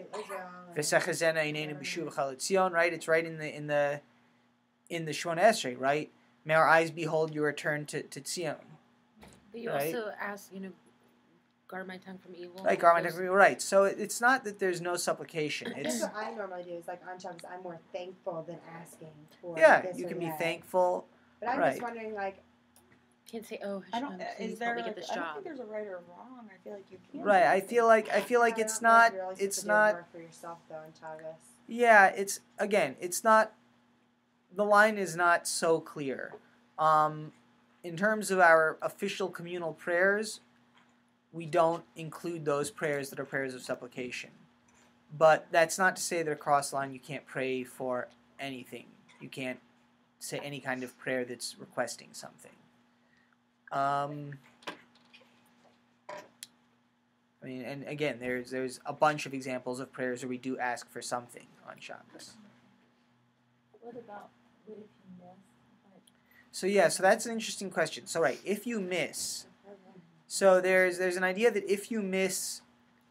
inenu b'shuv chalitzion, right? It's right in the Shemona Esrei, right? May our eyes behold your return to Tzion. But you right? also ask, guard my tongue from evil. Right, guard my tongue from evil, right. So it's not that there's no supplication. That's It's what I normally do. Is like on Shabbos, I'm more thankful than asking for. yeah, this you or can be that. thankful. But I'm right. just wondering, like, Can't say, oh, I don't. please Is there? help me Like, get this I don't job. think there's a right or wrong. I feel like you can. Right, I feel like I it's don't know not. if you're really supposed It's to do not. more for yourself though on Shabbos. Yeah, it's not. The line is not so clear. In terms of our official communal prayers, we don't include those prayers that are prayers of supplication. But that's not to say that across the line you can't pray for anything. You can't say any kind of prayer that's requesting something. I mean, and again, there's a bunch of examples of prayers where we do ask for something on Shabbos. What about what if you miss? So yeah, so that's an interesting question. So right, if you miss, so there's an idea that if you miss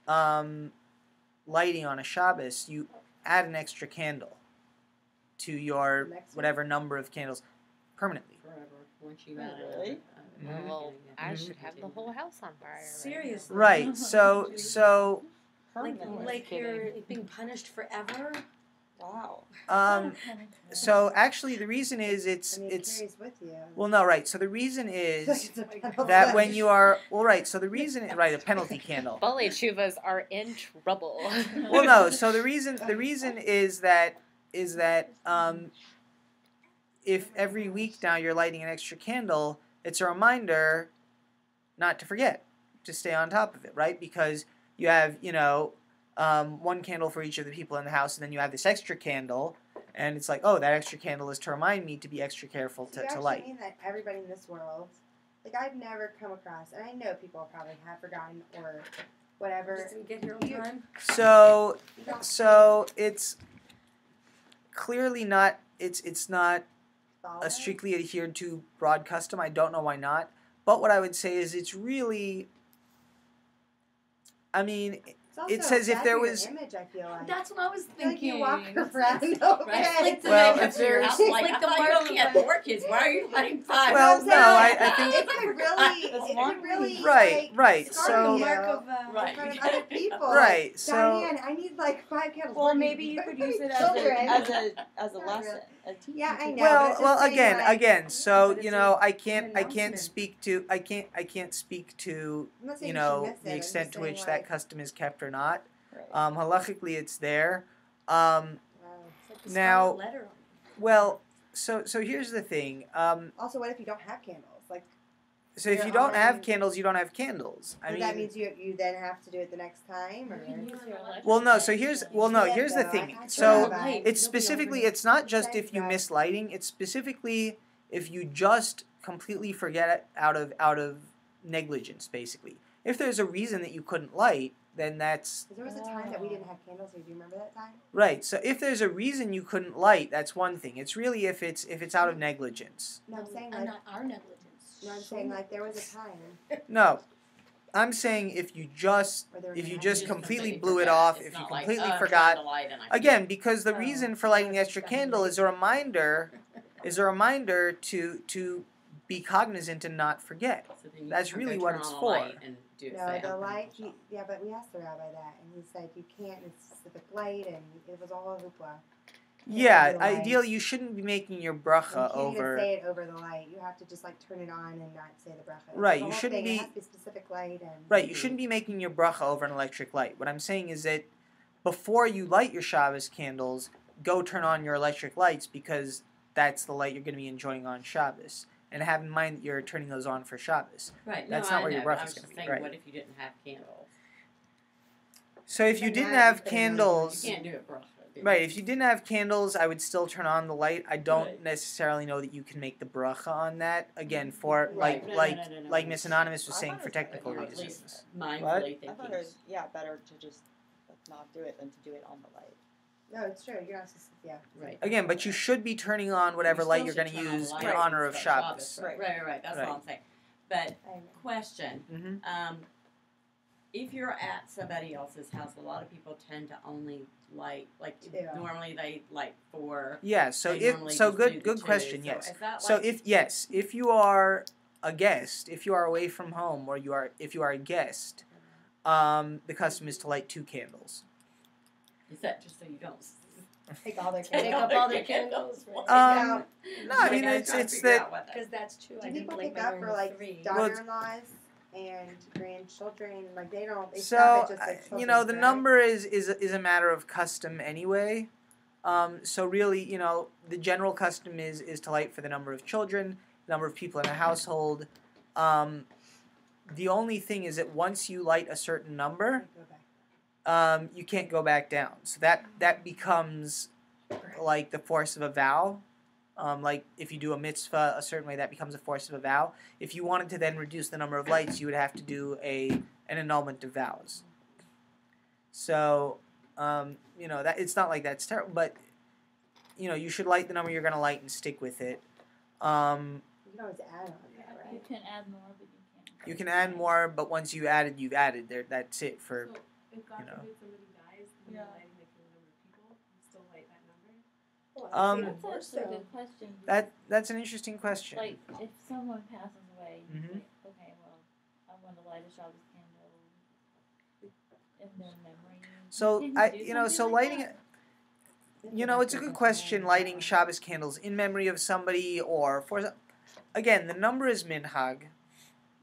lighting on a Shabbos, you add an extra candle to your whatever number of candles permanently. Forever. Once you add it. Really? Mhm. Well, I Mhm. should have the whole house on fire. Seriously. Right. So Permanently. Like you're being punished forever. Wow. so actually the reason is I mean, it carries with you. well no right. So the reason is It's a penalty. that when you are so the reason right, a penalty candle. Balei Tshuvas are in trouble. Well no, so the reason is that if every week now you're lighting an extra candle, it's a reminder not to forget, to stay on top of it, right? Because you have, one candle for each of the people in the house, and then you have this extra candle, and it's like, oh, that extra candle is to remind me to be extra careful So you to actually light. mean that everybody in this world, like I've never come across, and I know people probably have forgotten or whatever. Just didn't get here on time. So it's clearly not, it's not Follow a it? strictly adhered to broad custom. I don't know why not. But what I would say is it's really, I mean, It's also it says if bad there for your was- image, I feel like. That's what I was I feel like thinking. you walk around Right? okay. Like the Well, makeup if to your there's- house, It's like like the I thought mark you of only had the- 4 kids. Why are you letting 5? Well, I'm no, I saying, think- it could really, That's it one could really, reason. Right, like, right, scar so- you Mark of, in Right. front of other people. Right, so Diane, I need like 5 candles. Well, What do maybe you could use it children? as a Not lesson. really. A teaching Yeah, I tool. know. well, but it's just saying, again, like, so but it's I an can't announcement. speak to I can't speak to I'm not saying you you should know miss it, the I'm extent just to saying, which like, that custom is kept or not. Right. Halachically, it's there. wow. It's like the Now- scarlet letter. Well, so here's the thing. Also, what if you don't have candles? Like, So if You're you don't have on- candles, you don't have candles. I so mean, that means you then have to do it the next time, or well, no. So here's the though, thing. I can't So tell by- it's specifically, it's not just if you Right. miss lighting. It's specifically if you just completely forget it out of negligence, basically. If there's a reason that you couldn't light, then that's 'Cause there was a time that we didn't have candles. Do you remember that time? right. So if there's a reason you couldn't light, that's one thing. It's really if it's out of negligence. No, I'm saying And like. not our negligence. No, I'm saying like there was a time No, I'm saying if you just where there was if a you time- just You completely completely blew it forget. off, It's if you not like, completely "Oh, I'm trying forgot, to light and I again, because the Oh. reason for lighting the extra candle is a reminder to be cognizant and not forget. So then you That's can really go what turn it's on a for. light and do it, No, say, the I'm light. turning Yeah, but we asked the rabbi that, and he said you can't. It's a specific light, and it was all hoopla. Yeah, over the light. ideally you shouldn't be making your And bracha you can't even over. say it over the light. You have to just like turn it on and not say the bracha. Right, The you whole shouldn't thing, be- It has to be a specific light and. Right, you shouldn't be making your bracha over an electric light. What I'm saying is that before you light your Shabbos candles, go turn on your electric lights because that's the light you're going to be enjoying on Shabbos. And have in mind that you're turning those on for Shabbos. Right, That's no, not I where your know, breath but I is was gonna just be, saying, right. what if you didn't have candles? So if you But didn't now have you put it on your- candles, You can't do it bracha. do you? right? If you didn't have candles, I would still turn on the light. I don't Right. necessarily know that you can make the bracha on that. Again, for Right, like Miss Anonymous was I saying thought for it was better technical Or at reasons. least mindfully What? thinking. I thought it was better to just not do it than to do it on the light. No, it's true. You're not supposed to. Yeah. Right. Again, but you should be turning on whatever You light still you're should going to turn on the use light in and honor of stuff, Shabbos. Right. That's Right. all I'm saying. But I know. question: Mm-hmm. if you're at somebody else's house, a lot of people tend to only light like Yeah. normally they light 4. Yeah. So They normally just do good the 2. question. So Yes. is that So like, if you are a guest, if you are away from home, or if you are a guest, the custom is to light 2 candles. is that just so you don't Take all their Take candles. up all their candles. No, I mean it's that. Because that's true. Do I didn't people like pick my up room for with like 3. daughter-in-laws and grandchildren? Like they don't. They So stop at just like children's, the right? number is a matter of custom anyway. So really, the general custom is to light for the number of children, the number of people in a household. The only thing is that once you light a certain number, Go back. you can't go back down. So that becomes like the force of a vow. Like if you do a mitzvah a certain way, that becomes a force of a vow. If you wanted to then reduce the number of lights, you would have to do an annulment of vows. So, that it's not like that's terrible, but you should light the number you're going to light and stick with it. You can always add on that, You right? can add more, but you can't. You can add more, but once you've added. There, that's it for. So if God you know. forbid somebody dies and Yeah. you're lighting like the number of people, you still light that number? That's actually a good question. That's an interesting question. Like, if someone passes away, you Mhm. say, okay, well, I want to light a Shabbos candle in their memory. So Can I, do so something like lighting that? it. It's a good question. Lighting Shabbos candles in memory of somebody or for. Again, the number is minhag.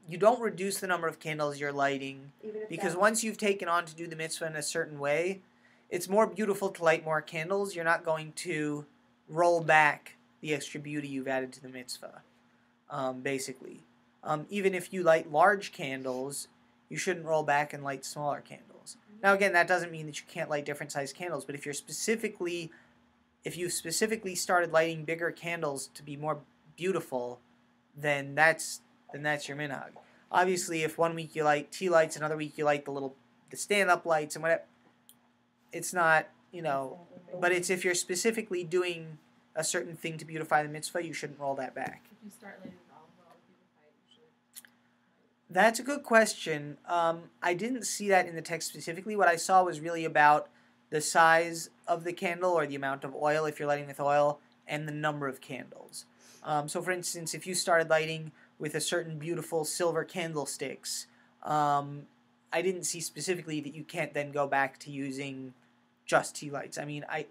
You don't reduce the number of candles you're lighting Even if because that- once you've taken on to do the mitzvah in a certain way, it's more beautiful to light more candles. You're not going to roll back the extra beauty you've added to the mitzvah. Basically, even if you light large candles, you shouldn't roll back and light smaller candles. Now, again, that doesn't mean that you can't light different sized candles, but if you've specifically started lighting bigger candles to be more beautiful, then that's your minhag. Obviously, if one week you light tea lights, another week you light the stand up lights and whatever, it's not But it's if you're specifically doing a certain thing to beautify the mitzvah, you shouldn't roll that back. If you start lighting with olive oil, beautify it, you should. That's a good question. I didn't see that in the text specifically. What I saw was really about the size of the candle or the amount of oil if you're lighting with oil and the number of candles. So for instance, if you started lighting with a certain beautiful silver candlesticks, I didn't see specifically that you can't then go back to using just tea lights. I mean, I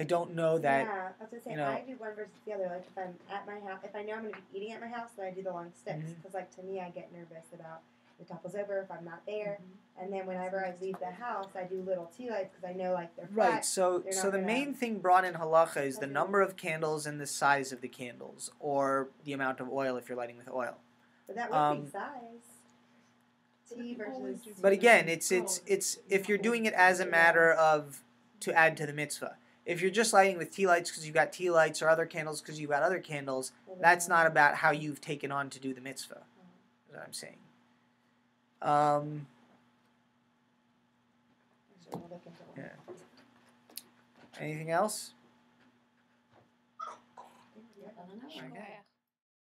don't know that. Yeah, I was gonna say I do one versus the other. Like if I'm at my house, if I know I'm gonna be eating at my house, then I do the long sticks because, like, to me, I get nervous about the topples over if I'm not there. And then whenever I leave the house, I do little tea lights because I know like they're flat. Right. So they're so not the gonna- main thing brought in halacha is the number of candles and the size of the candles, or the amount of oil if you're lighting with oil. But that would be size. Tea versus. But again, it's if you're doing it as a matter of to add to the mitzvah. If you're just lighting with tea lights because you've got tea lights or other candles because you've got other candles, that's not about how you've taken on to do the mitzvah. Is what I'm saying. Um, yeah. Anything else? I don't know. Okay.